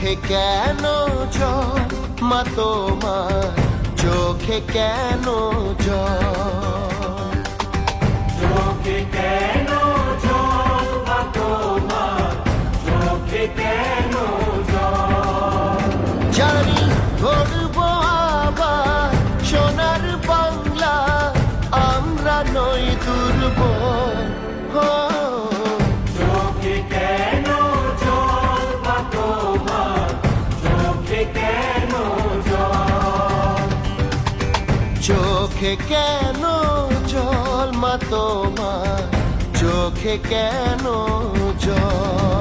চোখে কেন জল মা তোমার চোখে কেন জল চোখে কেন জল মা তোমার চোখে কেন জল জানি গড়বো আবার সোনার বাংলা আমরা নই দুর্বল চোখে কেন জল মা তোমার চোখে কেন জল চোখে কেন জল মা তোমার চোখে কেন জল